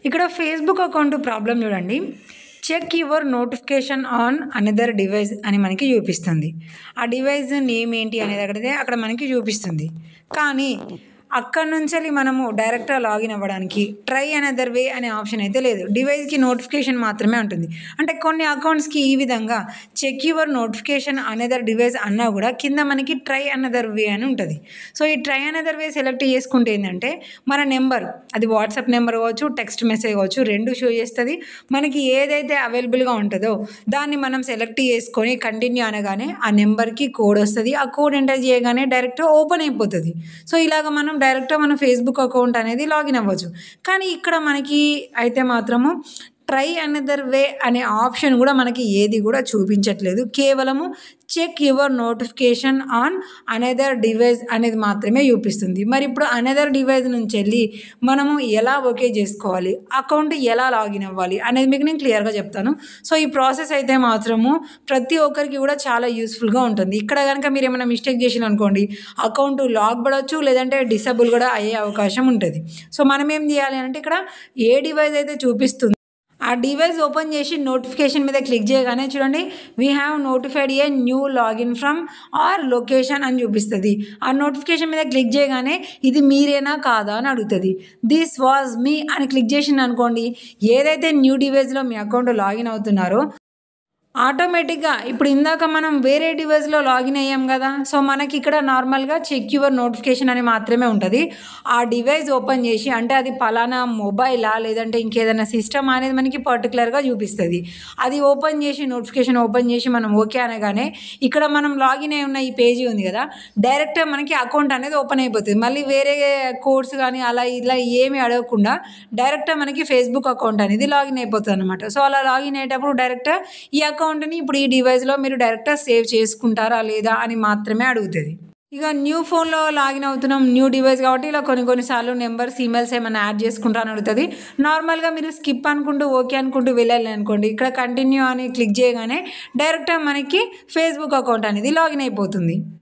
ఇక్కడ Facebook account problem చూడండి. Check your notification on another device అని మనకి చూపిస్తుంది. ఆ డివైస్ నేమ్ ఏంటి అనేది అక్కడ మనకి చూపిస్తుంది. కానీ అక్కడ నుంచి మనము డైరెక్ట్గా లాగిన్ అవ్వడానికి ట్రై అనదర్ వే అనే ఆప్షన్ అయితే లేదు. డివైస్కి నోటిఫికేషన్ మాత్రమే ఉంటుంది. అంటే కొన్ని అకౌంట్స్కి ఈ విధంగా check your notification another device అన్నా కూడా కింద మనకి ట్రై అనదర్ వే అని ఉంటుంది. సో ఈ ట్రై అనదర్ వే సెలెక్ట్ చేసుకుంటే ఏంటంటే మన నెంబర్, అది వాట్సాప్ నెంబర్ కావచ్చు, టెక్స్ట్ మెసేజ్ కావచ్చు, రెండు షో చేస్తుంది. మనకి ఏదైతే అవైలబుల్గా ఉంటుందో దాన్ని మనం సెలెక్ట్ చేసుకొని కంటిన్యూ అనగానే ఆ నెంబర్కి కోడ్ వస్తుంది. ఆ కోడ్ ఎంటర్ చేయగానే డైరెక్ట్ ఓపెన్ అయిపోతుంది. సో ఇలాగ మనం డైరెక్ట్గా మన ఫేస్బుక్ అకౌంట్ అనేది లాగిన్ అవ్వచ్చు. కానీ ఇక్కడ మనకి అయితే మాత్రము ట్రై అనదర్ వే అనే ఆప్షన్ కూడా మనకి ఏది కూడా చూపించట్లేదు. కేవలము check your notification on another device అనేది మాత్రమే చూపిస్తుంది. మరి ఇప్పుడు అనదర్ డివైస్ నుంచి వెళ్ళి మనము ఎలా ఓకే చేసుకోవాలి, అకౌంట్ ఎలా లాగిన్ అవ్వాలి అనేది మీకు నేను క్లియర్గా చెప్తాను. సో ఈ ప్రాసెస్ అయితే మాత్రము ప్రతి ఒక్కరికి కూడా చాలా యూస్ఫుల్గా ఉంటుంది. ఇక్కడ కనుక మీరు ఏమైనా మిస్టేక్ చేసిన అనుకోండి, అకౌంట్ లాక్ పడవచ్చు, లేదంటే డిసేబుల్ కూడా అయ్యే అవకాశం ఉంటుంది. సో మనం ఏం చేయాలి అంటే ఇక్కడ ఏ డివైస్ అయితే చూపిస్తుంది ఆ డివైస్ ఓపెన్ చేసి నోటిఫికేషన్ మీద క్లిక్ చేయగానే చూడండి, we have notified a new login from our location అని చూపిస్తుంది. ఆ నోటిఫికేషన్ మీద క్లిక్ చేయగానే ఇది మీరేనా కాదా అని అడుగుతుంది. దిస్ వాజ్ మీ అని క్లిక్ చేసింది అనుకోండి, ఏదైతే న్యూ డివైస్లో మీ అకౌంట్ లాగిన్ అవుతున్నారో ఆటోమేటిక్గా ఇప్పుడు ఇందాక మనం వేరే డివైస్లో లాగిన్ అయ్యాం కదా, సో మనకి ఇక్కడ నార్మల్గా చెక్ యువర్ నోటిఫికేషన్ అని మాత్రమే ఉంటుంది. ఆ డివైస్ ఓపెన్ చేసి అంటే అది పలానా మొబైలా లేదంటే ఇంకేదైనా సిస్టమ్ అనేది మనకి పర్టికులర్గా చూపిస్తుంది. అది ఓపెన్ చేసి నోటిఫికేషన్ ఓపెన్ చేసి మనం ఓకే అనగానే ఇక్కడ మనం లాగిన్ అయి ఉన్న ఈ పేజీ ఉంది కదా, డైరెక్ట్గా మనకి అకౌంట్ అనేది ఓపెన్ అయిపోతుంది. మళ్ళీ వేరే కోడ్స్ కానీ అలా ఇలా ఏమీ అడగకుండా డైరెక్ట్గా మనకి ఫేస్బుక్ అకౌంట్ అనేది లాగిన్ అయిపోతుంది అనమాట. సో అలా లాగిన్ అయ్యేటప్పుడు డైరెక్ట్గా ఈ అకౌంట్ని ఇప్పుడు ఈ డివైస్లో మీరు డైరెక్ట్గా సేవ్ చేసుకుంటారా లేదా అని మాత్రమే అడుగుతుంది. ఇక న్యూ ఫోన్లో లాగిన్ అవుతున్నాం, న్యూ డివైస్ కాబట్టి ఇలా కొన్నిసార్లు నెంబర్స్, ఈమెయిల్స్ ఏమైనా యాడ్ చేసుకుంటా అని అడుగుతుంది. నార్మల్గా మీరు స్కిప్ అనుకుంటూ ఓకే అనుకుంటూ వెళ్ళాలి అనుకోండి, ఇక్కడ కంటిన్యూ అని క్లిక్ చేయగానే డైరెక్ట్గా మనకి ఫేస్బుక్ అకౌంట్ అనేది లాగిన్ అయిపోతుంది.